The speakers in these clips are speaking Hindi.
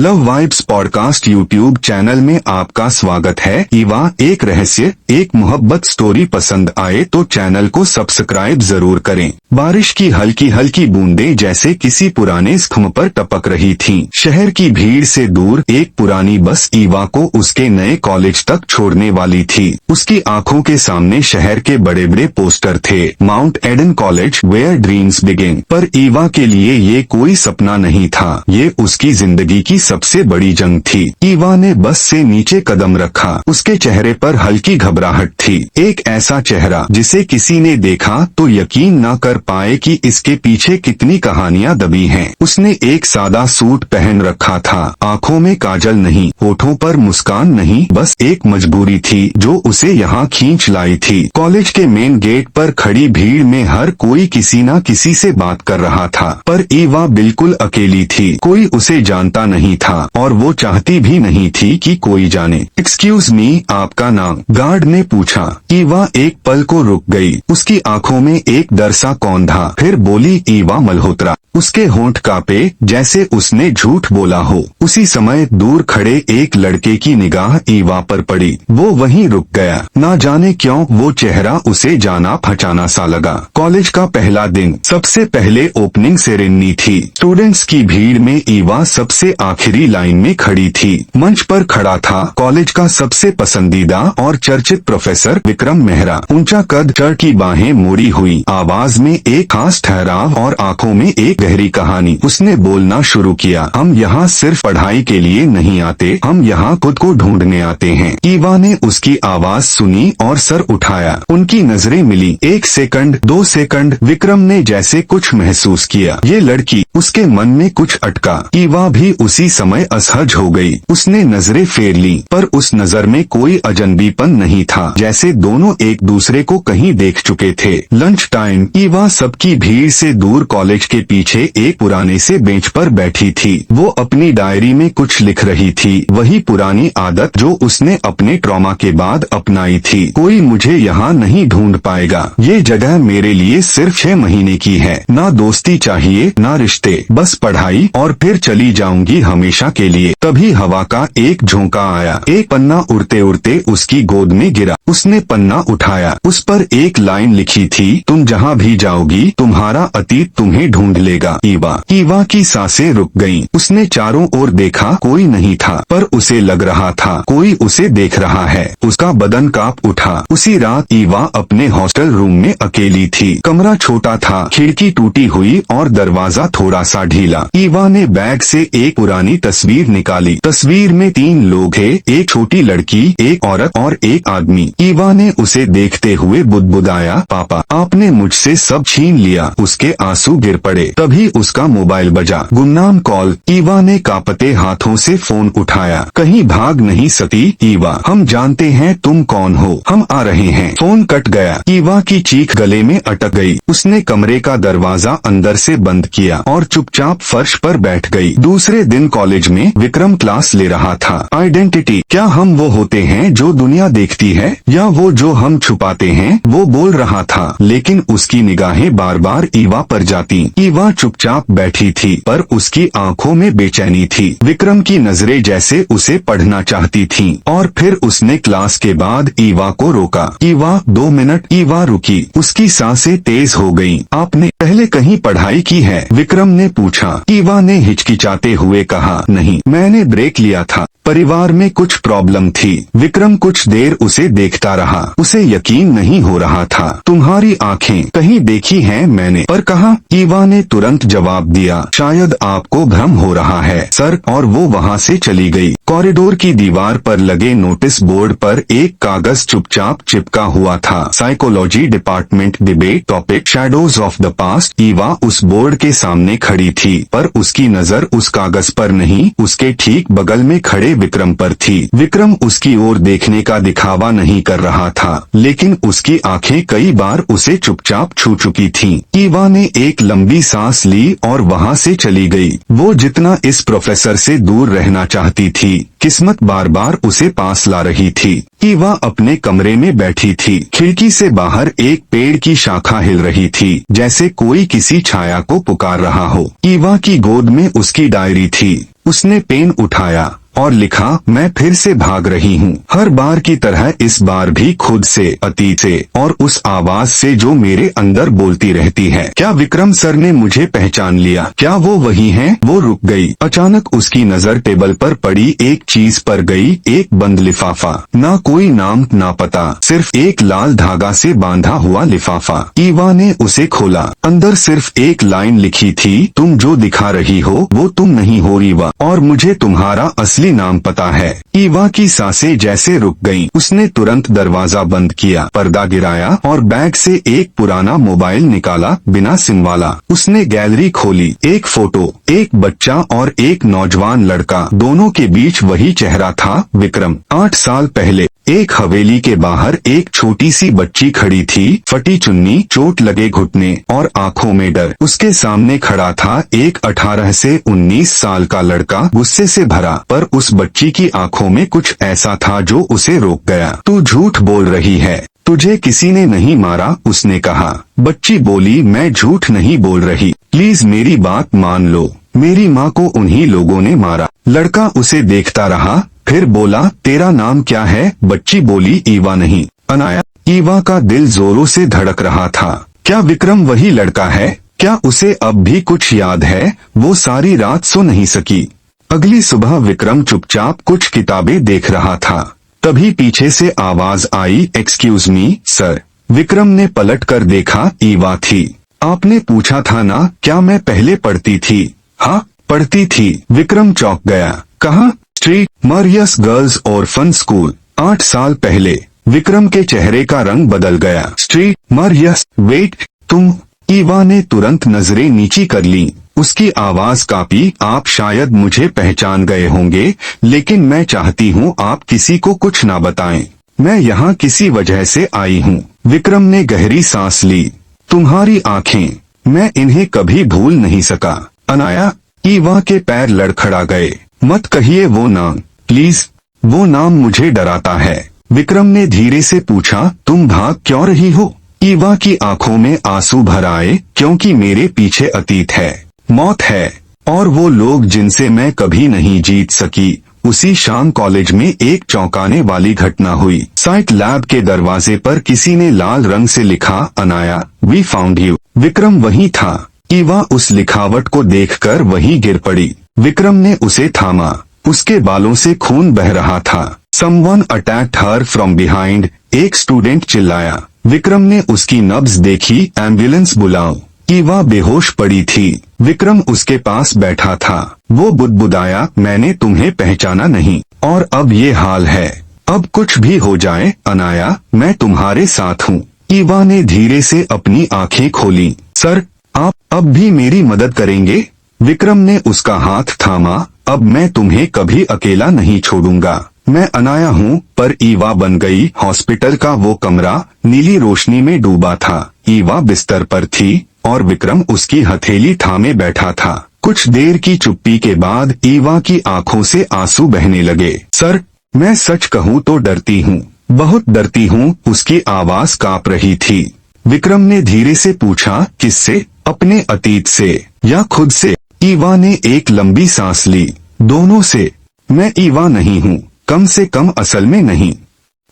Love vibes podcast YouTube channel में आपका स्वागत है। ईवा एक रहस्य, एक मोहब्बत स्टोरी पसंद आए तो चैनल को सब्सक्राइब जरूर करें। बारिश की हल्की हल्की बूंदें जैसे किसी पुराने स्तंभ पर टपक रही थीं। शहर की भीड़ से दूर एक पुरानी बस ईवा को उसके नए कॉलेज तक छोड़ने वाली थी। उसकी आंखों के सामने शहर के बड़े बड़े पोस्टर थे, Mount Eden college where dreams begin. पर ईवा के लिए ये कोई सपना नहीं था, ये उसकी जिंदगी की सबसे बड़ी जंग थी। ईवा ने बस से नीचे कदम रखा। उसके चेहरे पर हल्की घबराहट थी, एक ऐसा चेहरा जिसे किसी ने देखा तो यकीन न कर पाए कि इसके पीछे कितनी कहानियां दबी हैं। उसने एक सादा सूट पहन रखा था, आंखों में काजल नहीं, होठों पर मुस्कान नहीं, बस एक मजबूरी थी जो उसे यहाँ खींच लाई थी। कॉलेज के मेन गेट पर खड़ी भीड़ में हर कोई किसी न किसी से बात कर रहा था, पर ईवा बिल्कुल अकेली थी। कोई उसे जानता नहीं था और वो चाहती भी नहीं थी कि कोई जाने। एक्सक्यूज मी, आपका नाम? गार्ड ने पूछा। ईवा एक पल को रुक गई। उसकी आंखों में एक डर सा कौंधा। फिर बोली, ईवा मल्होत्रा। उसके होंठ कांपे जैसे उसने झूठ बोला हो। उसी समय दूर खड़े एक लड़के की निगाह ईवा पर पड़ी। वो वहीं रुक गया। ना जाने क्यों वो चेहरा उसे जाना पहचाना सा लगा। कॉलेज का पहला दिन, सबसे पहले ओपनिंग सेरेमनी थी। स्टूडेंट्स की भीड़ में ईवा सबसे आखिरी लाइन में खड़ी थी। मंच पर खड़ा था कॉलेज का सबसे पसंदीदा और चर्चित प्रोफेसर विक्रम मेहरा। ऊंचा कद, चढ़ की बाहें मोड़ी हुई, आवाज में एक खास ठहराव और आंखों में एक गहरी कहानी। उसने बोलना शुरू किया, हम यहाँ सिर्फ पढ़ाई के लिए नहीं आते, हम यहाँ खुद को ढूंढने आते हैं। ईवा ने उसकी आवाज सुनी और सर उठाया। उनकी नजरें मिली। 1 सेकंड, 2 सेकंड, विक्रम ने जैसे कुछ महसूस किया। ये लड़की, उसके मन में कुछ अटका। ईवा भी उसी समय असहज हो गई। उसने नजरें फेर ली, पर उस नजर में कोई अजनबीपन नहीं था, जैसे दोनों एक दूसरे को कहीं देख चुके थे। लंच टाइम, ईवा सबकी भीड़ से दूर कॉलेज के पीछे एक पुराने से बेंच पर बैठी थी। वो अपनी डायरी में कुछ लिख रही थी, वही पुरानी आदत जो उसने अपने ट्रॉमा के बाद अपनाई थी। कोई मुझे यहाँ नहीं ढूंढ पाएगा, ये जगह मेरे लिए सिर्फ 6 महीने की है। ना दोस्ती चाहिए, ना रिश्ते, बस पढ़ाई, और फिर चली जाऊंगी हमेशा के लिए। तभी हवा का एक झोंका आया। एक पन्ना उड़ते उड़ते उसकी गोद में गिरा। उसने पन्ना उठाया। उस पर एक लाइन लिखी थी, तुम जहाँ भी जाओगी तुम्हारा अतीत तुम्हें ढूंढ लेगा। ईवा की सांसें रुक गईं। उसने चारों ओर देखा, कोई नहीं था, पर उसे लग रहा था कोई उसे देख रहा है। उसका बदन कांप उठा। उसी रात ईवा अपने हॉस्टल रूम में अकेली थी। कमरा छोटा था, खिड़की टूटी हुई और दरवाजा थोड़ा सा ढीला। ईवा ने बैग से एक पुरानी तस्वीर निकाली। तस्वीर में 3 लोग थे, एक छोटी लड़की, एक औरत और एक आदमी। ईवा ने उसे देखते हुए बुदबुदाया, पापा, आपने मुझसे सब छीन लिया। उसके आंसू गिर पड़े। तभी उसका मोबाइल बजा। गुमनाम कॉल। ईवा ने कांपते हाथों से फोन उठाया। कहीं भाग नहीं सकती ईवा, हम जानते हैं तुम कौन हो, हम आ रहे हैं। फोन कट गया। ईवा की चीख गले में अटक गई। उसने कमरे का दरवाजा अंदर से बंद किया और चुपचाप फर्श पर बैठ गई। दूसरे दिन कॉलेज में विक्रम क्लास ले रहा था। आइडेंटिटी, क्या हम वो होते हैं जो दुनिया देखती है, या वो जो हम छुपाते हैं? वो बोल रहा था, लेकिन उसकी निगाहें बार बार ईवा पर जाती। ईवा चुपचाप बैठी थी, पर उसकी आंखों में बेचैनी थी। विक्रम की नजरें जैसे उसे पढ़ना चाहती थीं। और फिर उसने क्लास के बाद ईवा को रोका। ईवा, 2 मिनट। ईवा रुकी। उसकी सांसें तेज हो गईं। आपने पहले कहीं पढ़ाई की है? विक्रम ने पूछा। ईवा ने हिचकिचाते हुए कहा, नहीं, मैंने ब्रेक लिया था, परिवार में कुछ प्रॉब्लम थी। विक्रम कुछ देर उसे देखता रहा। उसे यकीन नहीं हो रहा था। तुम्हारी आंखें कहीं देखी हैं मैंने, पर कहाँ? ईवा ने तुरंत जवाब दिया, शायद आपको भ्रम हो रहा है सर। और वो वहाँ से चली गई। कॉरिडोर की दीवार पर लगे नोटिस बोर्ड पर एक कागज चुपचाप चिपका हुआ था, psychology department debate, topic shadows of the past. Eva उस बोर्ड के सामने खड़ी थी, पर उसकी नजर उस कागज पर नहीं, उसके ठीक बगल में खड़े विक्रम पर थी। विक्रम उसकी ओर देखने का दिखावा नहीं कर रहा था, लेकिन उसकी आंखें कई बार उसे चुपचाप छू चुकी थीं। ईवा ने एक लंबी सांस ली और वहाँ से चली गई। वो जितना इस प्रोफेसर से दूर रहना चाहती थी, किस्मत बार बार उसे पास ला रही थी। ईवा अपने कमरे में बैठी थी। खिड़की से बाहर एक पेड़ की शाखा हिल रही थी, जैसे कोई किसी छाया को पुकार रहा हो। ईवा की गोद में उसकी डायरी थी। उसने पेन उठाया और लिखा, मैं फिर से भाग रही हूँ, हर बार की तरह इस बार भी खुद से, अतीत से और उस आवाज से जो मेरे अंदर बोलती रहती है। क्या विक्रम सर ने मुझे पहचान लिया? क्या वो वही हैं? वो रुक गई। अचानक उसकी नजर टेबल पर पड़ी एक चीज पर गई, एक बंद लिफाफा। ना कोई नाम ना पता, सिर्फ एक लाल धागा से बांधा हुआ लिफाफा। ईवा ने उसे खोला। अंदर सिर्फ एक लाइन लिखी थी, तुम जो दिखा रही हो वो तुम नहीं हो ईवा, और मुझे तुम्हारा असली नाम पता है। ईवा की सांसें जैसे रुक गईं। उसने तुरंत दरवाजा बंद किया, पर्दा गिराया और बैग से एक पुराना मोबाइल निकाला, बिना सिम वाला। उसने गैलरी खोली। एक फोटो, एक बच्चा और एक नौजवान लड़का, दोनों के बीच वही चेहरा था, विक्रम। 8 साल पहले एक हवेली के बाहर एक छोटी सी बच्ची खड़ी थी, फटी चुन्नी, चोट लगे घुटने और आंखों में डर। उसके सामने खड़ा था एक 18 से 19 साल का लड़का, गुस्से से भरा, पर उस बच्ची की आंखों में कुछ ऐसा था जो उसे रोक गया। तू झूठ बोल रही है, तुझे किसी ने नहीं मारा, उसने कहा। बच्ची बोली, मैं झूठ नहीं बोल रही, प्लीज मेरी बात मान लो, मेरी माँ को उन्हीं लोगों ने मारा। लड़का उसे देखता रहा, फिर बोला, तेरा नाम क्या है? बच्ची बोली, ईवा नहीं, अनाया। ईवा का दिल जोरों से धड़क रहा था। क्या विक्रम वही लड़का है? क्या उसे अब भी कुछ याद है? वो सारी रात सो नहीं सकी। अगली सुबह विक्रम चुपचाप कुछ किताबें देख रहा था। तभी पीछे से आवाज आई, एक्सक्यूज मी सर। विक्रम ने पलट कर देखा, ईवा थी। आपने पूछा था ना, क्या मैं पहले पढ़ती थी? हाँ, पढ़ती थी। विक्रम चौंक गया। कहाँ? Street Marius girls orphan school. 8 साल पहले। विक्रम के चेहरे का रंग बदल गया। स्ट्रीट मरियस, वेट, तुम? ईवा ने तुरंत नजरें नीची कर ली। उसकी आवाज कांपी, आप शायद मुझे पहचान गए होंगे, लेकिन मैं चाहती हूँ आप किसी को कुछ ना बताएं। मैं यहाँ किसी वजह से आई हूँ। विक्रम ने गहरी सांस ली। तुम्हारी आंखें, मैं इन्हें कभी भूल नहीं सका। अनाया। ईवा के पैर लड़खड़ा गए। मत कहिए वो नाम, प्लीज, वो नाम मुझे डराता है। विक्रम ने धीरे से पूछा, तुम भाग क्यों रही हो? ईवा की आंखों में आंसू भर आए, क्योंकि मेरे पीछे अतीत है, मौत है, और वो लोग जिनसे मैं कभी नहीं जीत सकी। उसी शाम कॉलेज में एक चौंकाने वाली घटना हुई। साइट लैब के दरवाजे पर किसी ने लाल रंग से लिखा, Anaya, we found you. Vikram वही था। ईवा उस लिखावट को देखकर वहीं गिर पड़ी। विक्रम ने उसे थामा। उसके बालों से खून बह रहा था। Someone attacked her from behind, एक स्टूडेंट चिल्लाया। विक्रम ने उसकी नब्ज देखी, एम्बुलेंस बुलाओ। ईवा बेहोश पड़ी थी। विक्रम उसके पास बैठा था। वो बुदबुदाया, मैंने तुम्हें पहचाना नहीं, और अब ये हाल है। अब कुछ भी हो जाए अनाया, मैं तुम्हारे साथ हूँ। ईवा ने धीरे से अपनी आंखें खोली। सर, आप अब भी मेरी मदद करेंगे? विक्रम ने उसका हाथ थामा। अब मैं तुम्हें कभी अकेला नहीं छोड़ूंगा। मैं अनाया हूँ। पर ईवा बन गई। हॉस्पिटल का वो कमरा नीली रोशनी में डूबा था। ईवा बिस्तर पर थी और विक्रम उसकी हथेली थामे बैठा था। कुछ देर की चुप्पी के बाद ईवा की आंखों से आंसू बहने लगे। सर, मैं सच कहूँ तो डरती हूँ, बहुत डरती हूँ। उसकी आवाज कांप रही थी। विक्रम ने धीरे से पूछा, किससे? अपने अतीत से या खुद से? ईवा ने एक लंबी सांस ली। दोनों से। मैं ईवा नहीं हूँ, कम से कम असल में नहीं।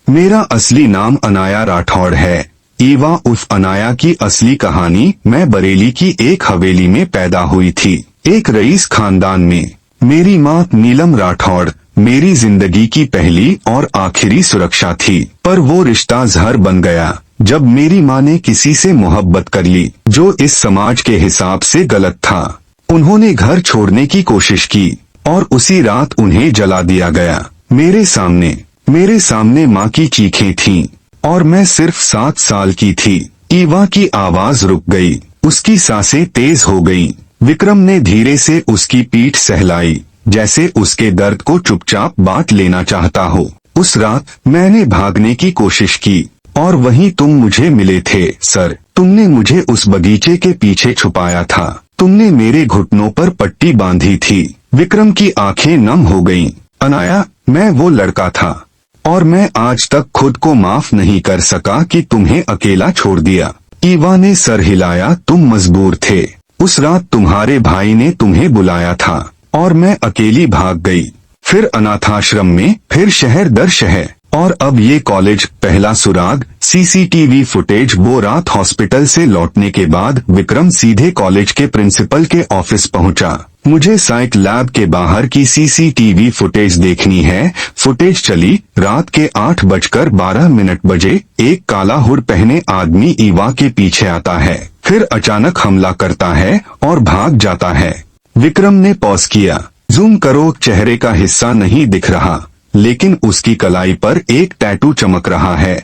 मेरा असली नाम अनाया राठौड़ है। ईवा उर्फ अनाया की असली कहानी। मैं बरेली की एक हवेली में पैदा हुई थी, एक रईस खानदान में। मेरी माँ नीलम राठौड़ मेरी जिंदगी की पहली और आखिरी सुरक्षा थी। पर वो रिश्ता जहर बन गया जब मेरी माँ ने किसी से मोहब्बत कर ली, जो इस समाज के हिसाब से गलत था। उन्होंने घर छोड़ने की कोशिश की और उसी रात उन्हें जला दिया गया। मेरे सामने माँ की चीखें थीं और मैं सिर्फ 7 साल की थी। ईवा की आवाज रुक गई। उसकी सांसें तेज हो गईं। विक्रम ने धीरे से उसकी पीठ सहलाई, जैसे उसके दर्द को चुपचाप बांट लेना चाहता हो। उस रात मैंने भागने की कोशिश की और वहीं तुम मुझे मिले थे। सर, तुमने मुझे उस बगीचे के पीछे छुपाया था। तुमने मेरे घुटनों पर पट्टी बांधी थी। विक्रम की आंखें नम हो गईं। अनाया, मैं वो लड़का था और मैं आज तक खुद को माफ नहीं कर सका कि तुम्हें अकेला छोड़ दिया। ईवा ने सर हिलाया। तुम मजबूर थे। उस रात तुम्हारे भाई ने तुम्हें बुलाया था। और मैं अकेली भाग गई। फिर अनाथाश्रम में, फिर शहर दर शहर, और अब ये कॉलेज। पहला सुराग सीसीटीवी फुटेज। वो रात हॉस्पिटल से लौटने के बाद विक्रम सीधे कॉलेज के प्रिंसिपल के ऑफिस पहुंचा। मुझे साइक लैब के बाहर की सीसीटीवी फुटेज देखनी है। फुटेज चली। रात के 8:12 बजे एक काला हुड पहने आदमी ईवा के पीछे आता है, फिर अचानक हमला करता है और भाग जाता है। विक्रम ने पॉज किया। जूम करो, चेहरे का हिस्सा नहीं दिख रहा, लेकिन उसकी कलाई पर एक टैटू चमक रहा है।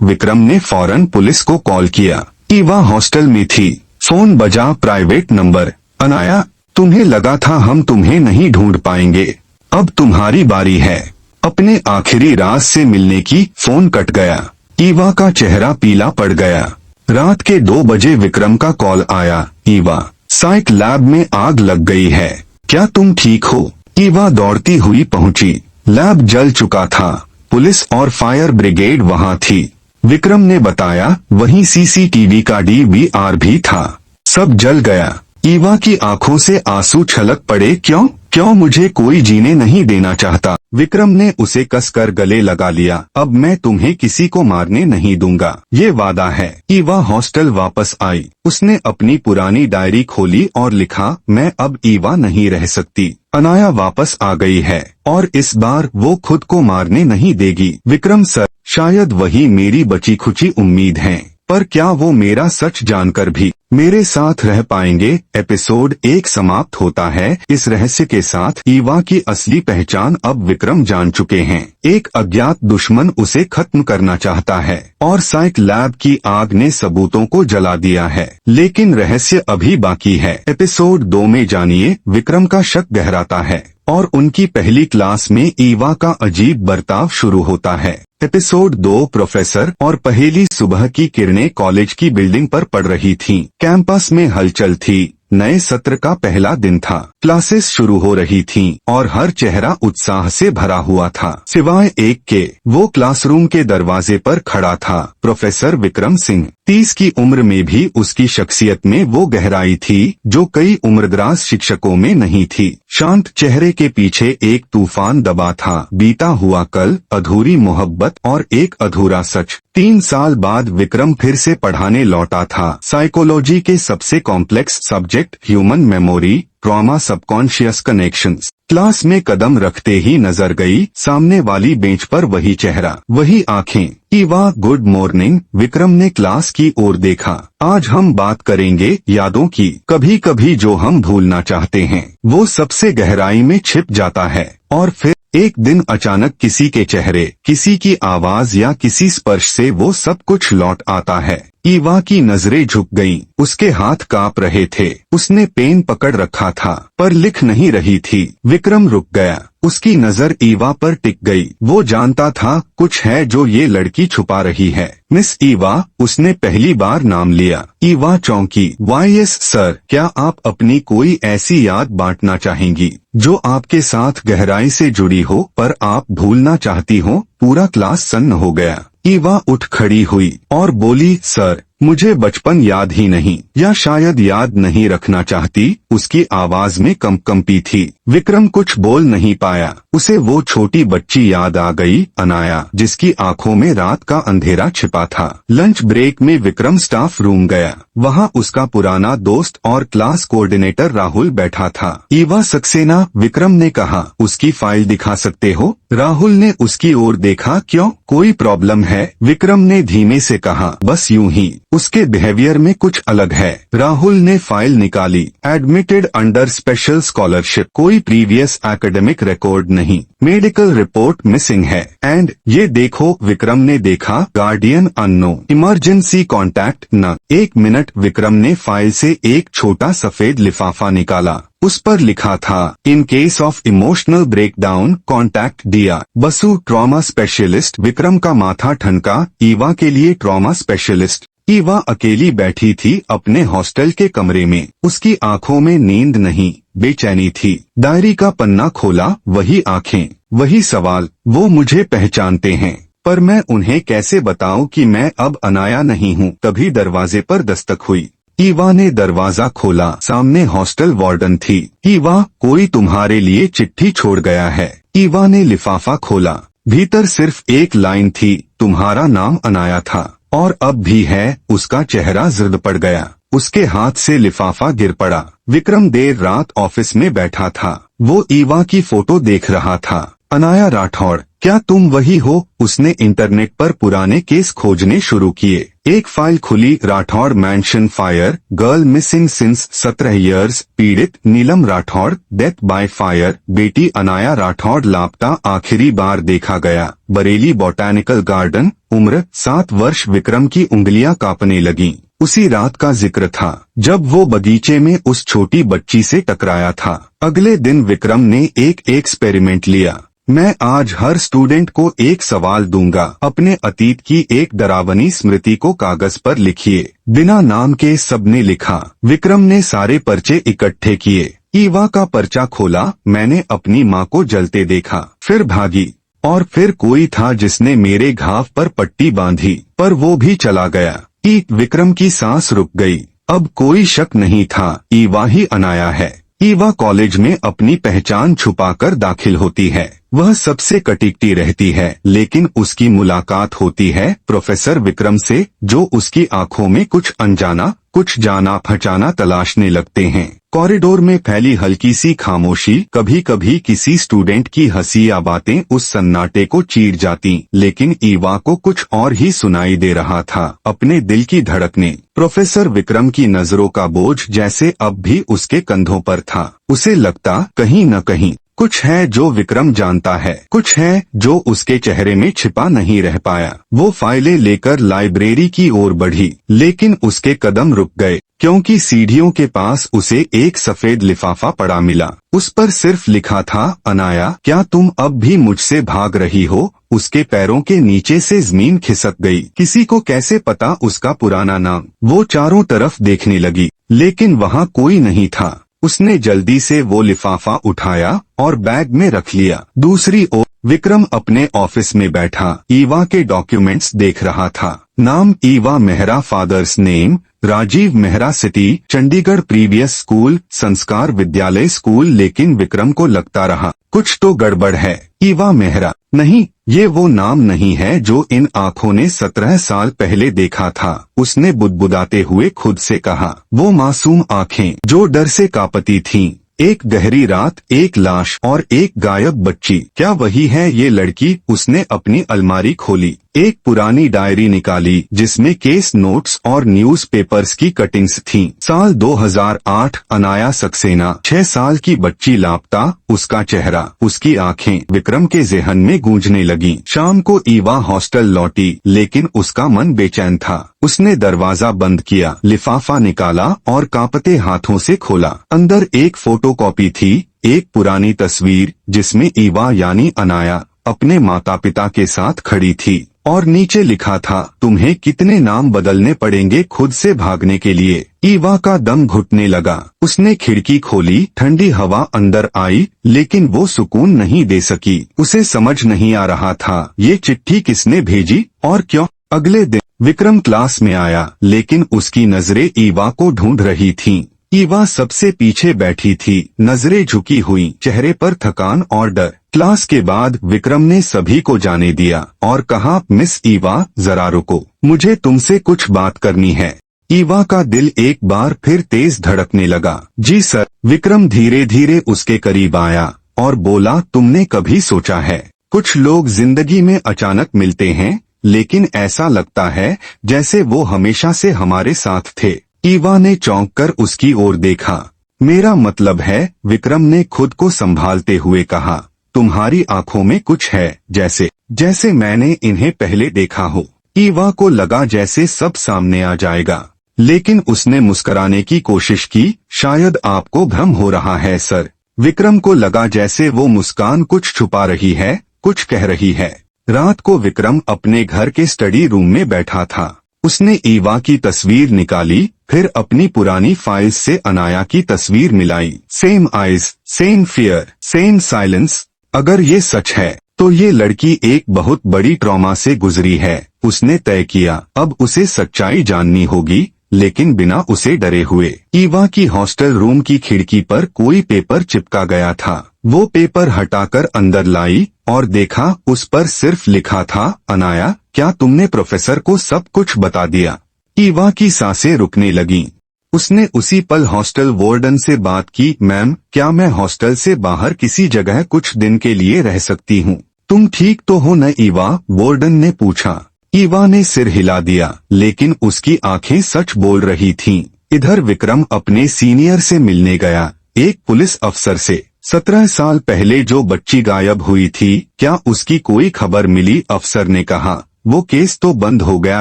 विक्रम ने फौरन पुलिस को कॉल किया। ईवा हॉस्टल में थी। फोन बजा, प्राइवेट नंबर। अनाया, तुम्हें लगा था हम तुम्हें नहीं ढूंढ पाएंगे, अब तुम्हारी बारी है अपने आखिरी राज से मिलने की। फोन कट गया। ईवा का चेहरा पीला पड़ गया। रात के 2 बजे विक्रम का कॉल आया। ईवा, साइक लैब में आग लग गई है, क्या तुम ठीक हो? ईवा दौड़ती हुई पहुंची। लैब जल चुका था। पुलिस और फायर ब्रिगेड वहां थी। विक्रम ने बताया वहीं सीसीटीवी का डीवीआर भी था। सब जल गया। ईवा की आंखों से आंसू छलक पड़े। क्यों क्यों मुझे कोई जीने नहीं देना चाहता? विक्रम ने उसे कसकर गले लगा लिया। अब मैं तुम्हें किसी को मारने नहीं दूंगा, ये वादा है। ईवा हॉस्टल वापस आई। उसने अपनी पुरानी डायरी खोली और लिखा, मैं अब ईवा नहीं रह सकती। अनाया वापस आ गई है और इस बार वो खुद को मारने नहीं देगी। विक्रम सर, शायद वही मेरी बची खुची उम्मीद है, पर क्या वो मेरा सच जानकर भी मेरे साथ रह पाएंगे? एपिसोड 1 समाप्त होता है इस रहस्य के साथ। ईवा की असली पहचान अब विक्रम जान चुके हैं। एक अज्ञात दुश्मन उसे खत्म करना चाहता है और साइक लैब की आग ने सबूतों को जला दिया है, लेकिन रहस्य अभी बाकी है। एपिसोड 2 में जानिए विक्रम का शक गहराता है और उनकी पहली क्लास में ईवा का अजीब बर्ताव शुरू होता है। एपिसोड 2 प्रोफेसर और पहेली। सुबह की किरणें कॉलेज की बिल्डिंग पर पड़ रही थीं। कैंपस में हलचल थी। नए सत्र का पहला दिन था। क्लासेस शुरू हो रही थीं और हर चेहरा उत्साह से भरा हुआ था, सिवाय एक के। वो क्लासरूम के दरवाजे पर खड़ा था, प्रोफेसर विक्रम सिंह। 30 की उम्र में भी उसकी शख्सियत में वो गहराई थी जो कई उम्रदराज शिक्षकों में नहीं थी। शांत चेहरे के पीछे एक तूफान दबा था। बीता हुआ कल, अधूरी मोहब्बत और एक अधूरा सच। 3 साल बाद विक्रम फिर से पढ़ाने लौटा था। साइकोलॉजी के सबसे complex subject, human memory, trauma, subconscious connections. Class में कदम रखते ही नजर गई सामने वाली बेंच पर वही चेहरा, वही आंखें। Eva, good morning. विक्रम ने क्लास की ओर देखा। आज हम बात करेंगे यादों की। कभी कभी जो हम भूलना चाहते हैं वो सबसे गहराई में छिप जाता है और फिर एक दिन अचानक किसी के चेहरे, किसी की आवाज या किसी स्पर्श से वो सब कुछ लौट आता है। ईवा की नजरें झुक गईं। उसके हाथ कांप रहे थे। उसने पेन पकड़ रखा था पर लिख नहीं रही थी। विक्रम रुक गया। उसकी नजर ईवा पर टिक गई। वो जानता था कुछ है जो ये लड़की छुपा रही है। मिस ईवा, उसने पहली बार नाम लिया। ईवा चौंकी। वाई यस सर, क्या आप अपनी कोई ऐसी याद बांटना चाहेंगी जो आपके साथ गहराई से जुड़ी हो पर आप भूलना चाहती हो? पूरा क्लास सन्न हो गया। ईवा उठ खड़ी हुई और बोली, सर, मुझे बचपन याद ही नहीं, या शायद याद नहीं रखना चाहती। उसकी आवाज में कंपकंपी थी। विक्रम कुछ बोल नहीं पाया। उसे वो छोटी बच्ची याद आ गई, अनाया, जिसकी आंखों में रात का अंधेरा छिपा था। लंच ब्रेक में विक्रम स्टाफ रूम गया। वहाँ उसका पुराना दोस्त और क्लास कोऑर्डिनेटर राहुल बैठा था। ईवा सक्सेना, विक्रम ने कहा, उसकी फाइल दिखा सकते हो? राहुल ने उसकी ओर देखा। क्यों, कोई प्रॉब्लम है? विक्रम ने धीमे से कहा, बस यूं ही। उसके बिहेवियर में कुछ अलग है। राहुल ने फाइल निकाली। एडमिटेड अंडर स्पेशल स्कॉलरशिप, कोई प्रीवियस एकेडमिक रिकॉर्ड नहीं, मेडिकल रिपोर्ट मिसिंग है। एंड ये देखो, विक्रम ने देखा, गार्डियन अननोन, इमरजेंसी कॉन्टैक्ट न। 1 मिनट। विक्रम ने फाइल से एक छोटा सफेद लिफाफा निकाला। उस पर लिखा था, in case of emotional breakdown contact दिया बसु, ट्रॉमा स्पेशलिस्ट। विक्रम का माथा ठनका। ईवा के लिए ट्रॉमा स्पेशलिस्ट? ईवा अकेली बैठी थी अपने हॉस्टल के कमरे में। उसकी आंखों में नींद नहीं, बेचैनी थी। डायरी का पन्ना खोला, वही आंखें, वही सवाल। वो मुझे पहचानते हैं पर मैं उन्हें कैसे बताऊं कि मैं अब अनाया नहीं हूँ? तभी दरवाजे पर दस्तक हुई। ईवा ने दरवाजा खोला। सामने हॉस्टल वार्डन थी। ईवा, कोई तुम्हारे लिए चिट्ठी छोड़ गया है। ईवा ने लिफाफा खोला। भीतर सिर्फ एक लाइन थी, तुम्हारा नाम अनाया था और अब भी है। उसका चेहरा जिर्द पड़ गया। उसके हाथ से लिफाफा गिर पड़ा। विक्रम देर रात ऑफिस में बैठा था। वो ईवा की फोटो देख रहा था। अनाया राठौड़, क्या तुम वही हो? उसने इंटरनेट पर पुराने केस खोजने शुरू किए। एक फाइल खुली। Rathore mention fire, girl missing since 17 years, पीड़ित नीलम राठौड़, डेथ बाय फायर, बेटी अनाया राठौड़ लापता, आखिरी बार देखा गया बरेली बॉटैनिकल गार्डन, उम्र 7 वर्ष। विक्रम की उंगलियां कांपने लगीं। उसी रात का जिक्र था जब वो बगीचे में उस छोटी बच्ची से टकराया था। अगले दिन विक्रम ने एक एक्सपेरिमेंट लिया। मैं आज हर स्टूडेंट को एक सवाल दूंगा। अपने अतीत की एक डरावनी स्मृति को कागज पर लिखिए। बिना नाम के सबने लिखा। विक्रम ने सारे पर्चे इकट्ठे किए। ईवा का पर्चा खोला। मैंने अपनी माँ को जलते देखा, फिर भागी, और फिर कोई था जिसने मेरे घाव पर पट्टी बांधी, पर वो भी चला गया। विक्रम की सांस रुक गई। अब कोई शक नहीं था, ईवा ही अनाया है। ईवा कॉलेज में अपनी पहचान छुपाकर दाखिल होती है। वह सबसे कटीकटी रहती है, लेकिन उसकी मुलाकात होती है प्रोफेसर विक्रम से, जो उसकी आंखों में कुछ अनजाना, कुछ जाना पहचाना तलाशने लगते हैं। कॉरिडोर में फैली हल्की सी खामोशी, कभी कभी किसी स्टूडेंट की हंसी या बातें उस सन्नाटे को चीर जाती, लेकिन ईवा को कुछ और ही सुनाई दे रहा था, अपने दिल की धड़कने। प्रोफेसर विक्रम की नजरों का बोझ जैसे अब भी उसके कंधों पर था। उसे लगता कहीं न कहीं कुछ है जो विक्रम जानता है, कुछ है जो उसके चेहरे में छिपा नहीं रह पाया। वो फाइलें लेकर लाइब्रेरी की ओर बढ़ी, लेकिन उसके कदम रुक गए, क्योंकि सीढ़ियों के पास उसे एक सफेद लिफाफा पड़ा मिला। उस पर सिर्फ लिखा था, अनाया, क्या तुम अब भी मुझसे भाग रही हो? उसके पैरों के नीचे से जमीन खिसक गई। किसी को कैसे पता उसका पुराना नाम? वो चारों तरफ देखने लगी, लेकिन वहाँ कोई नहीं था। उसने जल्दी से वो लिफाफा उठाया और बैग में रख लिया। दूसरी ओर विक्रम अपने ऑफिस में बैठा, ईवा के डॉक्यूमेंट्स देख रहा था। नाम Eva Mehra, father's name Rajiv Mehra, city Chandigarh, previous school Sanskar Vidyalaya school. लेकिन विक्रम को लगता रहा कुछ तो गड़बड़ है। ईवा मेहरा नहीं, ये वो नाम नहीं है जो इन आँखों ने 17 साल पहले देखा था। उसने बुदबुदाते हुए खुद से कहा। वो मासूम आँखें जो डर से कांपती थीं, एक गहरी रात, एक लाश और एक गायब बच्ची। क्या वही है ये लड़की? उसने अपनी अलमारी खोली, एक पुरानी डायरी निकाली जिसमें केस नोट्स और न्यूज़पेपर्स की कटिंग्स थीं। साल 2008, अनाया सक्सेना, 6 साल की बच्ची लापता। उसका चेहरा, उसकी आंखें विक्रम के ज़हन में गूंजने लगीं। शाम को ईवा हॉस्टल लौटी, लेकिन उसका मन बेचैन था। उसने दरवाजा बंद किया, लिफाफा निकाला और कांपते हाथों से खोला। अंदर एक फोटोकॉपी थी, एक पुरानी तस्वीर जिसमें ईवा यानी अनाया अपने माता पिता के साथ खड़ी थी, और नीचे लिखा था, तुम्हें कितने नाम बदलने पड़ेंगे खुद से भागने के लिए। ईवा का दम घुटने लगा। उसने खिड़की खोली, ठंडी हवा अंदर आई, लेकिन वो सुकून नहीं दे सकी। उसे समझ नहीं आ रहा था ये चिट्ठी किसने भेजी और क्यों। अगले दिन विक्रम क्लास में आया, लेकिन उसकी नजरें ईवा को ढूंढ रही थीं। ईवा सबसे पीछे बैठी थी, नजरें झुकी हुई, चेहरे पर थकान और डर। क्लास के बाद विक्रम ने सभी को जाने दिया और कहा, मिस ईवा, जरा रुको, मुझे तुमसे कुछ बात करनी है। ईवा का दिल एक बार फिर तेज धड़कने लगा। जी सर। विक्रम धीरे धीरे उसके करीब आया और बोला, तुमने कभी सोचा है, कुछ लोग जिंदगी में अचानक मिलते हैं, लेकिन ऐसा लगता है जैसे वो हमेशा से हमारे साथ थे। ईवा ने चौंक कर उसकी ओर देखा। मेरा मतलब है, विक्रम ने खुद को संभालते हुए कहा, तुम्हारी आंखों में कुछ है, जैसे मैंने इन्हें पहले देखा हो। ईवा को लगा जैसे सब सामने आ जाएगा, लेकिन उसने मुस्कुराने की कोशिश की। शायद आपको भ्रम हो रहा है सर। विक्रम को लगा जैसे वो मुस्कान कुछ छुपा रही है, कुछ कह रही है। रात को विक्रम अपने घर के स्टडी रूम में बैठा था। उसने ईवा की तस्वीर निकाली, फिर अपनी पुरानी फाइल्स से अनाया की तस्वीर मिलाई। Same eyes, same fear, same silence. अगर ये सच है तो ये लड़की एक बहुत बड़ी ट्रॉमा से गुजरी है। उसने तय किया, अब उसे सच्चाई जाननी होगी। लेकिन बिना उसे डरे हुए। ईवा की हॉस्टल रूम की खिड़की पर कोई पेपर चिपका गया था। वो पेपर हटाकर अंदर लाई और देखा, उस पर सिर्फ लिखा था, अनाया, क्या तुमने प्रोफेसर को सब कुछ बता दिया? ईवा की सांसें रुकने लगीं। उसने उसी पल हॉस्टल वार्डन से बात की, मैम, क्या मैं हॉस्टल से बाहर किसी जगह कुछ दिन के लिए रह सकती हूँ? तुम ठीक तो हो न ईवा? वार्डन ने पूछा। ईवा ने सिर हिला दिया, लेकिन उसकी आंखें सच बोल रही थीं। इधर विक्रम अपने सीनियर से मिलने गया, एक पुलिस अफसर से। 17 साल पहले जो बच्ची गायब हुई थी, क्या उसकी कोई खबर मिली? अफसर ने कहा। वो केस तो बंद हो गया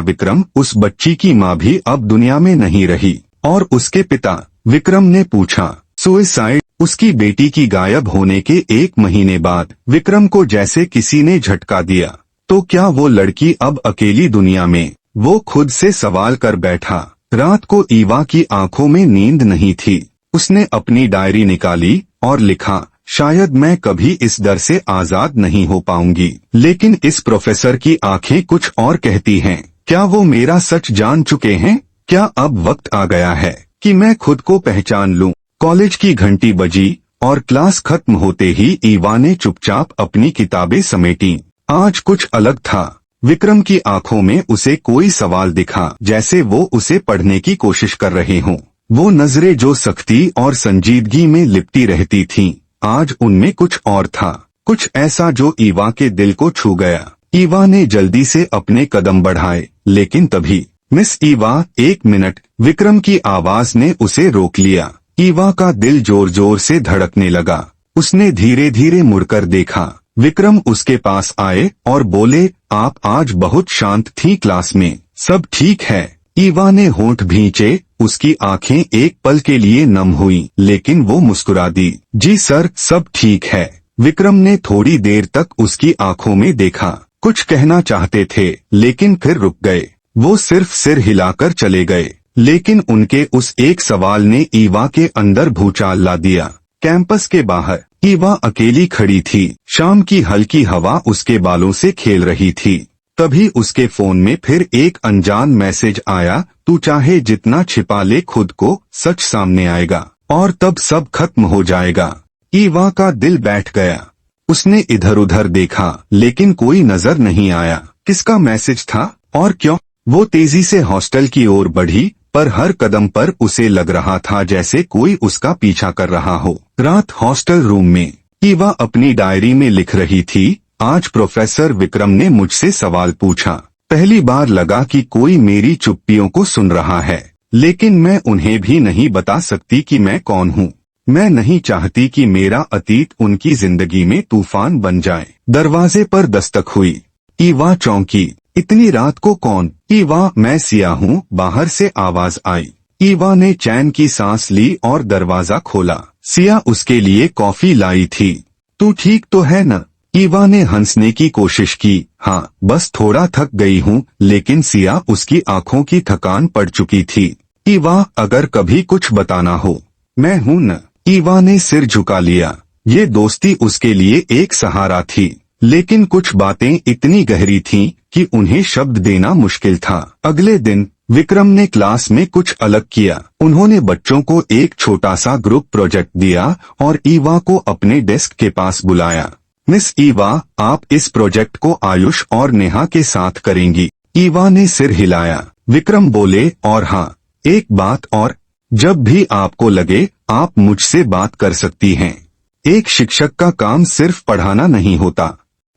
विक्रम, उस बच्ची की माँ भी अब दुनिया में नहीं रही। और उसके पिता? विक्रम ने पूछा। सुसाइड? उसकी बेटी की गायब होने के 1 महीने बाद विक्रम को जैसे किसी ने झटका दिया। तो क्या वो लड़की अब अकेली दुनिया में? वो खुद से सवाल कर बैठा। रात को ईवा की आंखों में नींद नहीं थी। उसने अपनी डायरी निकाली और लिखा, शायद मैं कभी इस डर से आजाद नहीं हो पाऊंगी, लेकिन इस प्रोफेसर की आंखें कुछ और कहती हैं। क्या वो मेरा सच जान चुके हैं? क्या अब वक्त आ गया है कि मैं खुद को पहचान लूं? कॉलेज की घंटी बजी और क्लास खत्म होते ही ईवा ने चुपचाप अपनी किताबें समेटी। आज कुछ अलग था। विक्रम की आंखों में उसे कोई सवाल दिखा, जैसे वो उसे पढ़ने की कोशिश कर रहे हों। वो नजरें जो सख्ती और संजीदगी में लिपटी रहती थीं, आज उनमें कुछ और था, कुछ ऐसा जो ईवा के दिल को छू गया। ईवा ने जल्दी से अपने कदम बढ़ाए, लेकिन तभी, मिस ईवा, 1 मिनट, विक्रम की आवाज ने उसे रोक लिया। ईवा का दिल जोर जोर से धड़कने लगा। उसने धीरे धीरे मुड़कर देखा। विक्रम उसके पास आए और बोले, आप आज बहुत शांत थी क्लास में, सब ठीक है? ईवा ने होंठ भींचे, उसकी आंखें एक पल के लिए नम हुईं, लेकिन वो मुस्कुरा दी। जी सर, सब ठीक है। विक्रम ने थोड़ी देर तक उसकी आंखों में देखा। कुछ कहना चाहते थे, लेकिन फिर रुक गए। वो सिर्फ सिर हिलाकर चले गए, लेकिन उनके उस एक सवाल ने ईवा के अंदर भूचाल ला दिया। कैंपस के बाहर ईवा अकेली खड़ी थी। शाम की हल्की हवा उसके बालों से खेल रही थी। तभी उसके फोन में फिर एक अनजान मैसेज आया, तू चाहे जितना छिपा ले खुद को, सच सामने आएगा और तब सब खत्म हो जाएगा। ईवा का दिल बैठ गया। उसने इधर उधर देखा, लेकिन कोई नजर नहीं आया। किसका मैसेज था और क्यों? वो तेजी से हॉस्टल की ओर बढ़ी, पर हर कदम पर उसे लग रहा था जैसे कोई उसका पीछा कर रहा हो। रात हॉस्टल रूम में ईवा अपनी डायरी में लिख रही थी, आज प्रोफेसर विक्रम ने मुझसे सवाल पूछा। पहली बार लगा कि कोई मेरी चुप्पियों को सुन रहा है, लेकिन मैं उन्हें भी नहीं बता सकती कि मैं कौन हूँ। मैं नहीं चाहती कि मेरा अतीत उनकी जिंदगी में तूफान बन जाए। दरवाजे पर दस्तक हुई। ईवा चौंकी। इतनी रात को कौन? ईवा, मैं सिया हूँ, बाहर से आवाज आई। ईवा ने चैन की सांस ली और दरवाजा खोला। सिया उसके लिए कॉफी लाई थी। तू ठीक तो है न? ईवा ने हंसने की कोशिश की। हाँ, बस थोड़ा थक गई हूँ, लेकिन सिया उसकी आंखों की थकान पड़ चुकी थी। ईवा, अगर कभी कुछ बताना हो, मैं हूँ न? ईवा ने सिर झुका लिया। ये दोस्ती उसके लिए एक सहारा थी, लेकिन कुछ बातें इतनी गहरी थीं कि उन्हें शब्द देना मुश्किल था। अगले दिन विक्रम ने क्लास में कुछ अलग किया। उन्होंने बच्चों को एक छोटा सा ग्रुप प्रोजेक्ट दिया और ईवा को अपने डेस्क के पास बुलाया। मिस ईवा, आप इस प्रोजेक्ट को आयुष और नेहा के साथ करेंगी। ईवा ने सिर हिलाया। विक्रम बोले, और हाँ, एक बात और, जब भी आपको लगे आप मुझसे बात कर सकती हैं। एक शिक्षक का काम सिर्फ पढ़ाना नहीं होता।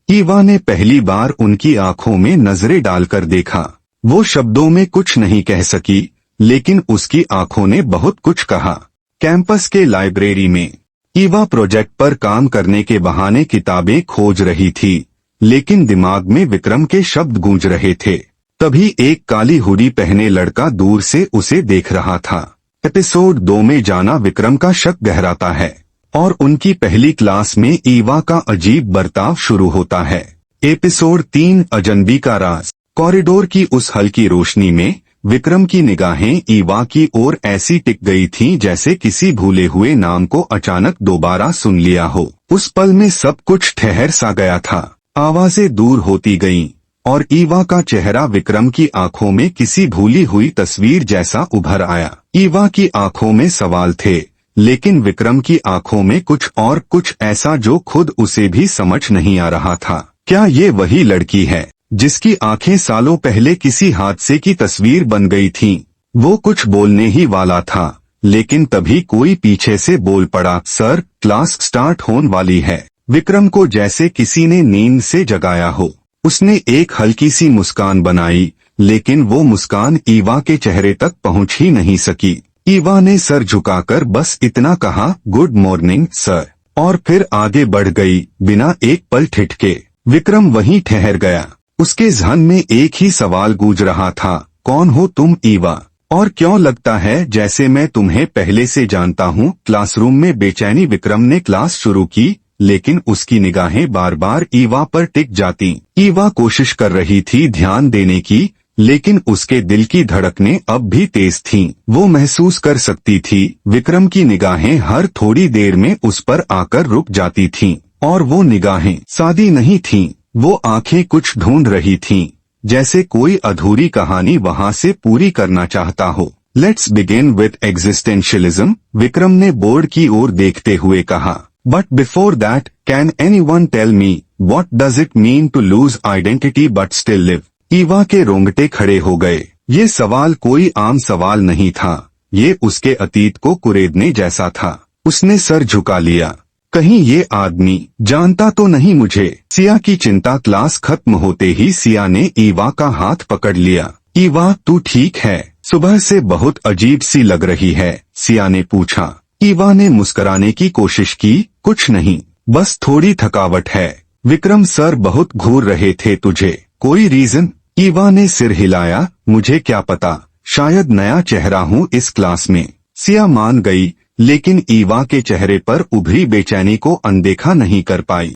ईवा ने पहली बार उनकी आंखों में नजरें डालकर देखा। वो शब्दों में कुछ नहीं कह सकी, लेकिन उसकी आंखों ने बहुत कुछ कहा। कैंपस के लाइब्रेरी में ईवा प्रोजेक्ट पर काम करने के बहाने किताबें खोज रही थी, लेकिन दिमाग में विक्रम के शब्द गूंज रहे थे। तभी एक काली हुडी पहने लड़का दूर से उसे देख रहा था। एपिसोड 2 में जाना विक्रम का शक गहराता है और उनकी पहली क्लास में ईवा का अजीब बर्ताव शुरू होता है। एपिसोड 3 अजनबी का राज। कॉरिडोर की उस हल्की रोशनी में विक्रम की निगाहें ईवा की ओर ऐसी टिक गई थीं जैसे किसी भूले हुए नाम को अचानक दोबारा सुन लिया हो। उस पल में सब कुछ ठहर सा गया था। आवाजें दूर होती गईं और ईवा का चेहरा विक्रम की आंखों में किसी भूली हुई तस्वीर जैसा उभर आया। ईवा की आंखों में सवाल थे, लेकिन विक्रम की आंखों में कुछ और, कुछ ऐसा जो खुद उसे भी समझ नहीं आ रहा था। क्या ये वही लड़की है जिसकी आंखें सालों पहले किसी हादसे की तस्वीर बन गई थीं? वो कुछ बोलने ही वाला था, लेकिन तभी कोई पीछे से बोल पड़ा, सर, क्लास स्टार्ट होने वाली है। विक्रम को जैसे किसी ने नींद से जगाया हो। उसने एक हल्की सी मुस्कान बनाई, लेकिन वो मुस्कान ईवा के चेहरे तक पहुंच ही नहीं सकी। ईवा ने सर झुकाकर बस इतना कहा, गुड मॉर्निंग सर, और फिर आगे बढ़ गई बिना एक पल ठिठके। विक्रम वहीं ठहर गया। उसके ज़हन में एक ही सवाल गूंज रहा था, कौन हो तुम ईवा, और क्यों लगता है जैसे मैं तुम्हें पहले से जानता हूँ? क्लासरूम में बेचैनी। विक्रम ने क्लास शुरू की, लेकिन उसकी निगाहें बार बार ईवा पर टिक जाती। ईवा कोशिश कर रही थी ध्यान देने की, लेकिन उसके दिल की धड़कनें अब भी तेज थीं। वो महसूस कर सकती थी विक्रम की निगाहें हर थोड़ी देर में उस पर आकर रुक जाती थीं, और वो निगाहें सादी नहीं थीं। वो आंखें कुछ ढूंढ रही थीं, जैसे कोई अधूरी कहानी वहां से पूरी करना चाहता हो। Let's begin with existentialism, Vikram ने बोर्ड की ओर देखते हुए कहा। But before that, can anyone tell me what does it mean to lose identity but still live? Eva के रोंगटे खड़े हो गए। ये सवाल कोई आम सवाल नहीं था, ये उसके अतीत को कुरेदने जैसा था। उसने सर झुका लिया। कहीं ये आदमी जानता तो नहीं मुझे? सिया की चिंता। क्लास खत्म होते ही सिया ने ईवा का हाथ पकड़ लिया। ईवा, तू ठीक है? सुबह से बहुत अजीब सी लग रही है, सिया ने पूछा। ईवा ने मुस्कुराने की कोशिश की, कुछ नहीं, बस थोड़ी थकावट है। विक्रम सर बहुत घूर रहे थे तुझे, कोई रीजन? ईवा ने सिर हिलाया, मुझे क्या पता, शायद नया चेहरा हूँ इस क्लास में। सिया मान गई, लेकिन ईवा के चेहरे पर उभरी बेचैनी को अनदेखा नहीं कर पाई।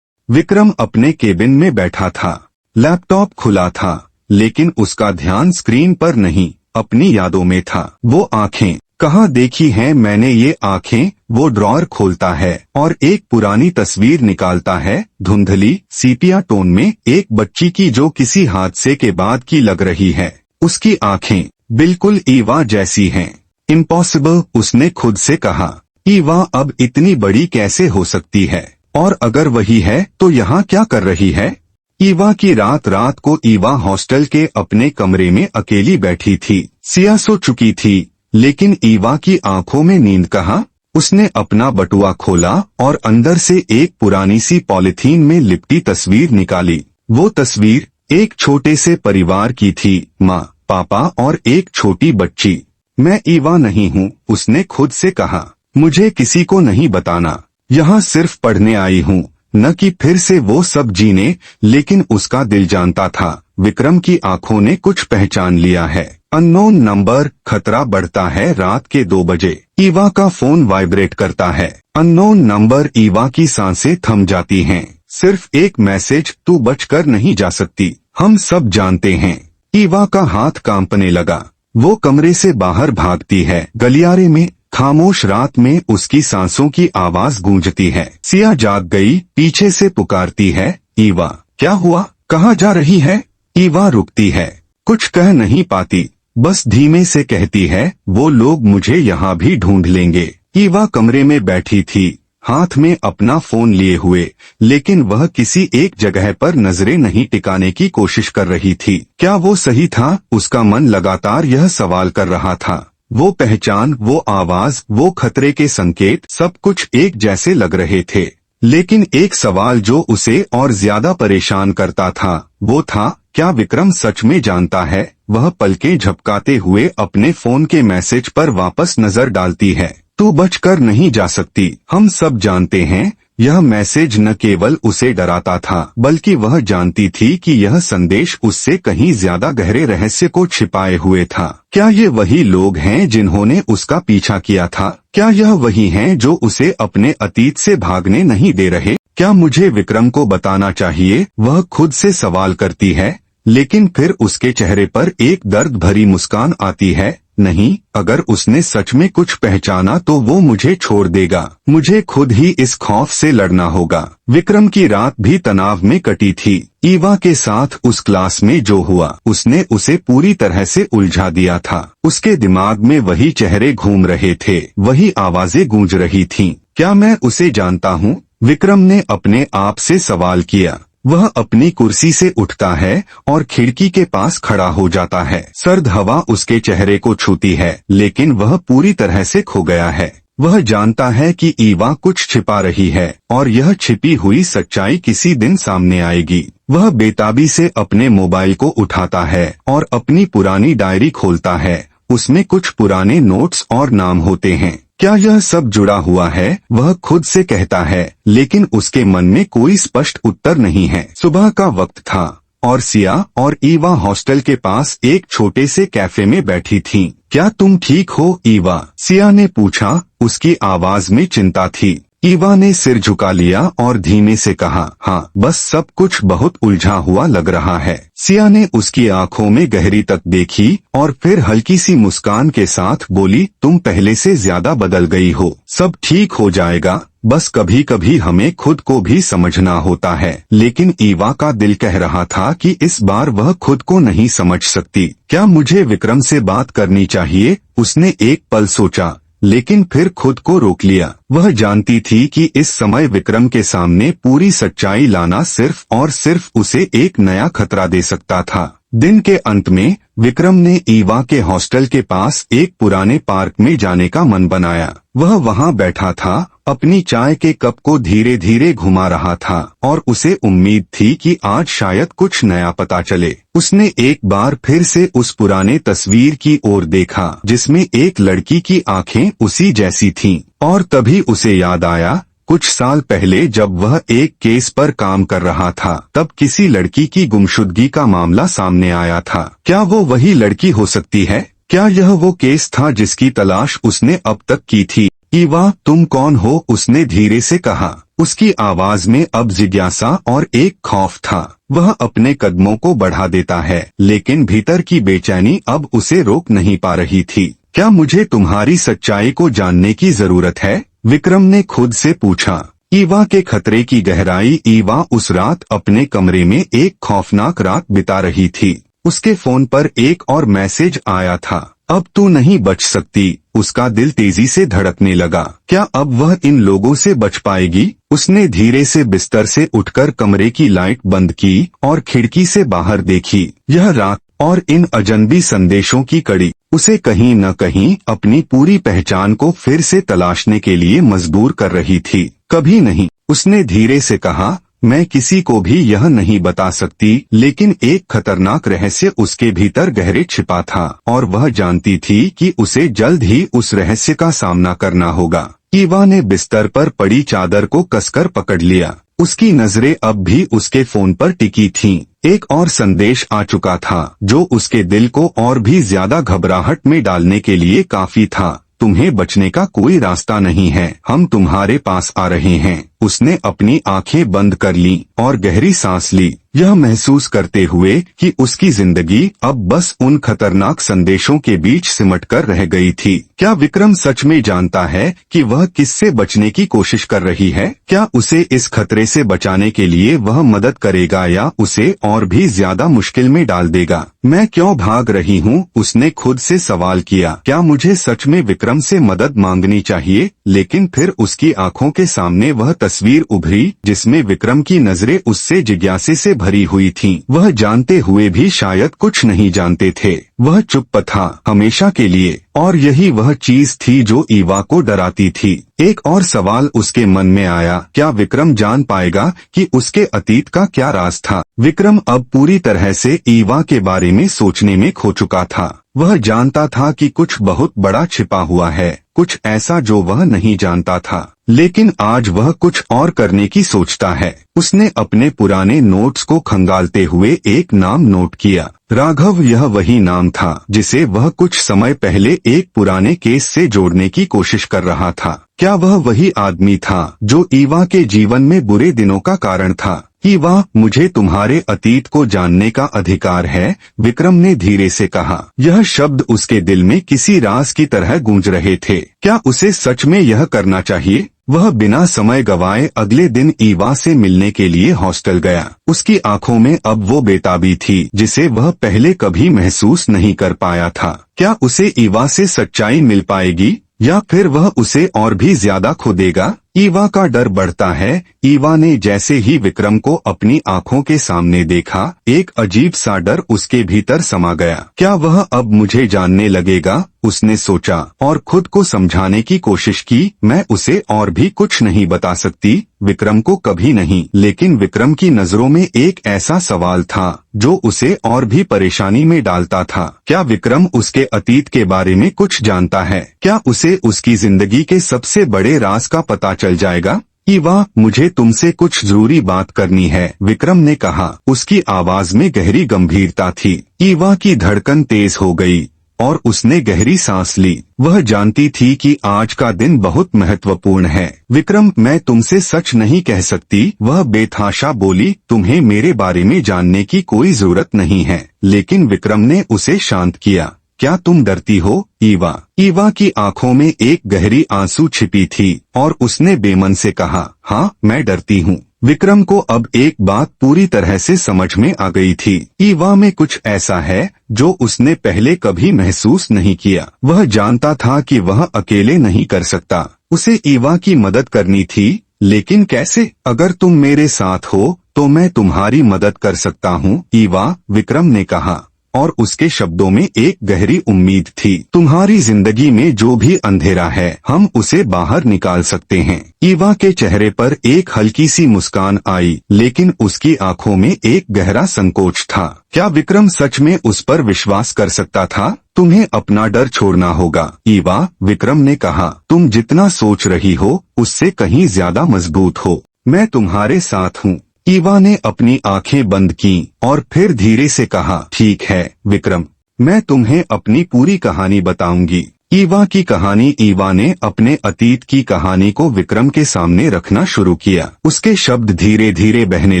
विक्रम अपने केबिन में बैठा था। लैपटॉप खुला था, लेकिन उसका ध्यान स्क्रीन पर नहीं, अपनी यादों में था। वो आंखें कहाँ देखी हैं मैंने ये आंखें? वो ड्रॉअर खोलता है और एक पुरानी तस्वीर निकालता है, धुंधली सीपिया टोन में, एक बच्ची की जो किसी हादसे के बाद की लग रही है। उसकी आंखें बिल्कुल ईवा जैसी हैं। इम्पॉसिबल, उसने खुद से कहा। ईवा अब इतनी बड़ी कैसे हो सकती है? और अगर वही है तो यहाँ क्या कर रही है? ईवा की रात को ईवा हॉस्टल के अपने कमरे में अकेली बैठी थी। सिया सो चुकी थी, लेकिन ईवा की आंखों में नींद कहाँ? उसने अपना बटुआ खोला और अंदर से एक पुरानी सी पॉलिथीन में लिपटी तस्वीर निकाली। वो तस्वीर एक छोटे से परिवार की थी, माँ, पापा और एक छोटी बच्ची। मैं ईवा नहीं हूँ, उसने खुद से कहा। मुझे किसी को नहीं बताना, यहाँ सिर्फ पढ़ने आई हूँ, न कि फिर से वो सब जीने। लेकिन उसका दिल जानता था, विक्रम की आंखों ने कुछ पहचान लिया है। Unknown number. खतरा बढ़ता है। रात के 2 बजे ईवा का फोन वाइब्रेट करता है। Unknown number. ईवा की सांसें थम जाती हैं। सिर्फ एक मैसेज, तू बचकर नहीं जा सकती, हम सब जानते हैं। ईवा का हाथ कांपने लगा। वो कमरे से बाहर भागती है। गलियारे में खामोश रात में उसकी सांसों की आवाज गूंजती है। सिया जाग गई, पीछे से पुकारती है, ईवा, क्या हुआ? कहाँ जा रही है? ईवा रुकती है, कुछ कह नहीं पाती, बस धीमे से कहती है, वो लोग मुझे यहाँ भी ढूंढ लेंगे। ईवा कमरे में बैठी थी, हाथ में अपना फोन लिए हुए, लेकिन वह किसी एक जगह पर नजरें नहीं टिकाने की कोशिश कर रही थी। क्या वो सही था? उसका मन लगातार यह सवाल कर रहा था। वो पहचान, वो आवाज, वो खतरे के संकेत, सब कुछ एक जैसे लग रहे थे। लेकिन एक सवाल जो उसे और ज्यादा परेशान करता था, वो था, क्या विक्रम सच में जानता है? वह पलकें झपकाते हुए अपने फोन के मैसेज पर वापस नजर डालती है। तू बचकर नहीं जा सकती, हम सब जानते हैं। यह मैसेज न केवल उसे डराता था, बल्कि वह जानती थी कि यह संदेश उससे कहीं ज्यादा गहरे रहस्य को छिपाए हुए था। क्या ये वही लोग हैं जिन्होंने उसका पीछा किया था? क्या यह वही हैं जो उसे अपने अतीत से भागने नहीं दे रहे? क्या मुझे विक्रम को बताना चाहिए? वह खुद से सवाल करती है, लेकिन फिर उसके चेहरे पर एक दर्द भरी मुस्कान आती है। नहीं, अगर उसने सच में कुछ पहचाना तो वो मुझे छोड़ देगा। मुझे खुद ही इस खौफ से लड़ना होगा। विक्रम की रात भी तनाव में कटी थी। ईवा के साथ उस क्लास में जो हुआ उसने उसे पूरी तरह से उलझा दिया था। उसके दिमाग में वही चेहरे घूम रहे थे, वही आवाजें गूंज रही थीं। क्या मैं उसे जानता हूँ? विक्रम ने अपने आप से सवाल किया। वह अपनी कुर्सी से उठता है और खिड़की के पास खड़ा हो जाता है। सर्द हवा उसके चेहरे को छूती है, लेकिन वह पूरी तरह से खो गया है। वह जानता है कि ईवा कुछ छिपा रही है और यह छिपी हुई सच्चाई किसी दिन सामने आएगी। वह बेताबी से अपने मोबाइल को उठाता है और अपनी पुरानी डायरी खोलता है। उसमें कुछ पुराने नोट्स और नाम होते हैं। क्या यह सब जुड़ा हुआ है? वह खुद से कहता है, लेकिन उसके मन में कोई स्पष्ट उत्तर नहीं है। सुबह का वक्त था और सिया और ईवा हॉस्टल के पास एक छोटे से कैफे में बैठी थीं। क्या तुम ठीक हो, ईवा? सिया ने पूछा। उसकी आवाज में चिंता थी। ईवा ने सिर झुका लिया और धीमे से कहा, हाँ, बस सब कुछ बहुत उलझा हुआ लग रहा है। सिया ने उसकी आंखों में गहरी तक देखी और फिर हल्की सी मुस्कान के साथ बोली, तुम पहले से ज्यादा बदल गई हो। सब ठीक हो जाएगा, बस कभी कभी हमें खुद को भी समझना होता है। लेकिन ईवा का दिल कह रहा था कि इस बार वह खुद को नहीं समझ सकती। क्या मुझे विक्रम से बात करनी चाहिए? उसने एक पल सोचा, लेकिन फिर खुद को रोक लिया। वह जानती थी कि इस समय विक्रम के सामने पूरी सच्चाई लाना सिर्फ और सिर्फ उसे एक नया खतरा दे सकता था। दिन के अंत में विक्रम ने ईवा के हॉस्टल के पास एक पुराने पार्क में जाने का मन बनाया। वह वहां बैठा था, अपनी चाय के कप को धीरे धीरे घुमा रहा था और उसे उम्मीद थी कि आज शायद कुछ नया पता चले। उसने एक बार फिर से उस पुराने तस्वीर की ओर देखा जिसमें एक लड़की की आंखें उसी जैसी थीं, और तभी उसे याद आया, कुछ साल पहले जब वह एक केस पर काम कर रहा था, तब किसी लड़की की गुमशुदगी का मामला सामने आया था। क्या वो वही लड़की हो सकती है? क्या यह वो केस था जिसकी तलाश उसने अब तक की थी? ईवा, तुम कौन हो? उसने धीरे से कहा। उसकी आवाज में अब जिज्ञासा और एक खौफ था। वह अपने कदमों को बढ़ा देता है, लेकिन भीतर की बेचैनी अब उसे रोक नहीं पा रही थी। क्या मुझे तुम्हारी सच्चाई को जानने की जरूरत है? विक्रम ने खुद से पूछा। ईवा के खतरे की गहराई। ईवा उस रात अपने कमरे में एक खौफनाक रात बिता रही थी। उसके फोन पर एक और मैसेज आया था, अब तू नहीं बच सकती। उसका दिल तेजी से धड़कने लगा। क्या अब वह इन लोगों से बच पाएगी? उसने धीरे से बिस्तर से उठकर कमरे की लाइट बंद की और खिड़की से बाहर देखी। यह रात और इन अजनबी संदेशों की कड़ी उसे कहीं न कहीं अपनी पूरी पहचान को फिर से तलाशने के लिए मजबूर कर रही थी। कभी नहीं, उसने धीरे से कहा, मैं किसी को भी यह नहीं बता सकती, लेकिन एक खतरनाक रहस्य उसके भीतर गहरे छिपा था और वह जानती थी कि उसे जल्द ही उस रहस्य का सामना करना होगा। ईवा ने बिस्तर पर पड़ी चादर को कसकर पकड़ लिया। उसकी नजरें अब भी उसके फोन पर टिकी थीं। एक और संदेश आ चुका था जो उसके दिल को और भी ज्यादा घबराहट में डालने के लिए काफी था। तुम्हें बचने का कोई रास्ता नहीं है, हम तुम्हारे पास आ रहे हैं। उसने अपनी आंखें बंद कर लीं और गहरी सांस ली, यह महसूस करते हुए कि उसकी जिंदगी अब बस उन खतरनाक संदेशों के बीच सिमटकर रह गई थी। क्या विक्रम सच में जानता है कि वह किससे बचने की कोशिश कर रही है? क्या उसे इस खतरे से बचाने के लिए वह मदद करेगा या उसे और भी ज्यादा मुश्किल में डाल देगा? मैं क्यों भाग रही हूँ? उसने खुद से सवाल किया। क्या मुझे सच में विक्रम से मदद मांगनी चाहिए? लेकिन फिर उसकी आंखों के सामने वह तस्वीर उभरी जिसमें विक्रम की नजरें उससे जिज्ञासे से भरी हुई थीं। वह जानते हुए भी शायद कुछ नहीं जानते थे। वह चुप था, हमेशा के लिए, और यही वह चीज थी जो ईवा को डराती थी। एक और सवाल उसके मन में आया, क्या विक्रम जान पाएगा कि उसके अतीत का क्या राज था? विक्रम अब पूरी तरह से ईवा के बारे में सोचने में खो चुका था। वह जानता था कि कुछ बहुत बड़ा छिपा हुआ है, कुछ ऐसा जो वह नहीं जानता था, लेकिन आज वह कुछ और करने की सोचता है। उसने अपने पुराने नोट्स को खंगालते हुए एक नाम नोट किया, राघव। यह वही नाम था जिसे वह कुछ समय पहले एक पुराने केस से जोड़ने की कोशिश कर रहा था। क्या वह वही आदमी था जो ईवा के जीवन में बुरे दिनों का कारण था? ईवा, मुझे तुम्हारे अतीत को जानने का अधिकार है, विक्रम ने धीरे से कहा। यह शब्द उसके दिल में किसी राज की तरह गूंज रहे थे। क्या उसे सच में यह करना चाहिए? वह बिना समय गवाए अगले दिन ईवा से मिलने के लिए हॉस्टल गया। उसकी आंखों में अब वो बेताबी थी जिसे वह पहले कभी महसूस नहीं कर पाया था। क्या उसे ईवा से सच्चाई मिल पाएगी या फिर वह उसे और भी ज्यादा खो देगा? ईवा का डर बढ़ता है। ईवा ने जैसे ही विक्रम को अपनी आंखों के सामने देखा, एक अजीब सा डर उसके भीतर समा गया। क्या वह अब मुझे जानने लगेगा? उसने सोचा और खुद को समझाने की कोशिश की। मैं उसे और भी कुछ नहीं बता सकती, विक्रम को कभी नहीं। लेकिन विक्रम की नजरों में एक ऐसा सवाल था जो उसे और भी परेशानी में डालता था। क्या विक्रम उसके अतीत के बारे में कुछ जानता है? क्या उसे उसकी जिंदगी के सबसे बड़े राज का पता चल जाएगा? ईवा, मुझे तुमसे कुछ जरूरी बात करनी है, विक्रम ने कहा। उसकी आवाज में गहरी गंभीरता थी। ईवा की धड़कन तेज हो गई और उसने गहरी सांस ली। वह जानती थी कि आज का दिन बहुत महत्वपूर्ण है। विक्रम, मैं तुमसे सच नहीं कह सकती, वह बेतहाशा बोली। तुम्हें मेरे बारे में जानने की कोई जरूरत नहीं है। लेकिन विक्रम ने उसे शांत किया। क्या तुम डरती हो? ईवा। ईवा की आंखों में एक गहरी आंसू छिपी थी और उसने बेमन से कहा, हाँ, मैं डरती हूँ। विक्रम को अब एक बात पूरी तरह से समझ में आ गई थी। ईवा में कुछ ऐसा है जो उसने पहले कभी महसूस नहीं किया। वह जानता था कि वह अकेले नहीं कर सकता। उसे ईवा की मदद करनी थी, लेकिन कैसे? अगर तुम मेरे साथ हो तो मैं तुम्हारी मदद कर सकता हूँ, ईवा, विक्रम ने कहा। और उसके शब्दों में एक गहरी उम्मीद थी। तुम्हारी जिंदगी में जो भी अंधेरा है, हम उसे बाहर निकाल सकते हैं। ईवा के चेहरे पर एक हल्की सी मुस्कान आई, लेकिन उसकी आंखों में एक गहरा संकोच था। क्या विक्रम सच में उस पर विश्वास कर सकता था? तुम्हें अपना डर छोड़ना होगा, ईवा, विक्रम ने कहा। तुम जितना सोच रही हो उससे कहीं ज्यादा मजबूत हो। मैं तुम्हारे साथ हूँ। ईवा ने अपनी आंखें बंद की और फिर धीरे से कहा, ठीक है विक्रम, मैं तुम्हें अपनी पूरी कहानी बताऊंगी। ईवा की कहानी। ईवा ने अपने अतीत की कहानी को विक्रम के सामने रखना शुरू किया। उसके शब्द धीरे धीरे बहने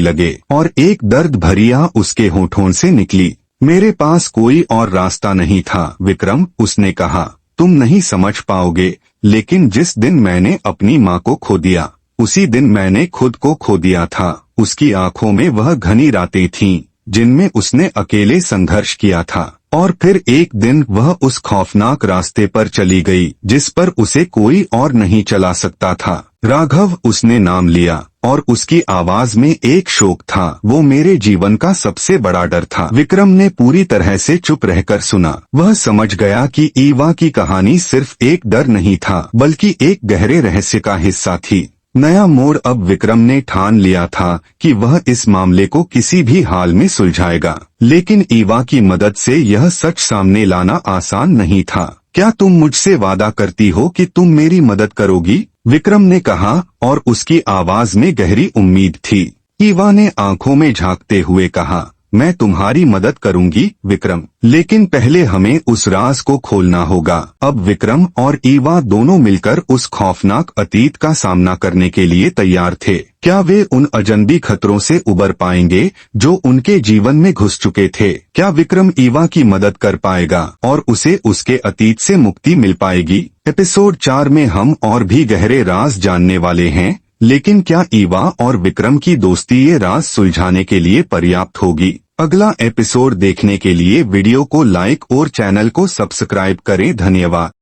लगे और एक दर्द भरी आह उसके होठों से निकली। मेरे पास कोई और रास्ता नहीं था, विक्रम, उसने कहा। तुम नहीं समझ पाओगे, लेकिन जिस दिन मैंने अपनी माँ को खो दिया, उसी दिन मैंने खुद को खो दिया था। उसकी आंखों में वह घनी रातें थीं जिनमें उसने अकेले संघर्ष किया था। और फिर एक दिन वह उस खौफनाक रास्ते पर चली गई जिस पर उसे कोई और नहीं चला सकता था। राघव, उसने नाम लिया और उसकी आवाज में एक शोक था। वो मेरे जीवन का सबसे बड़ा डर था। विक्रम ने पूरी तरह से चुप रहकर सुना। वह समझ गया कि ईवा की कहानी सिर्फ एक डर नहीं था, बल्कि एक गहरे रहस्य का हिस्सा थी। नया मोड़। अब विक्रम ने ठान लिया था कि वह इस मामले को किसी भी हाल में सुलझाएगा। लेकिन ईवा की मदद से यह सच सामने लाना आसान नहीं था। क्या तुम मुझसे वादा करती हो कि तुम मेरी मदद करोगी? विक्रम ने कहा और उसकी आवाज में गहरी उम्मीद थी। ईवा ने आंखों में झांकते हुए कहा, मैं तुम्हारी मदद करूंगी विक्रम, लेकिन पहले हमें उस राज को खोलना होगा। अब विक्रम और ईवा दोनों मिलकर उस खौफनाक अतीत का सामना करने के लिए तैयार थे। क्या वे उन अजनबी खतरों से उबर पाएंगे जो उनके जीवन में घुस चुके थे? क्या विक्रम ईवा की मदद कर पाएगा और उसे उसके अतीत से मुक्ति मिल पाएगी? एपिसोड 4 में हम और भी गहरे राज जानने वाले हैं, लेकिन क्या ईवा और विक्रम की दोस्ती ये राज सुलझाने के लिए पर्याप्त होगी? अगला एपिसोड देखने के लिए वीडियो को लाइक और चैनल को सब्सक्राइब करें। धन्यवाद।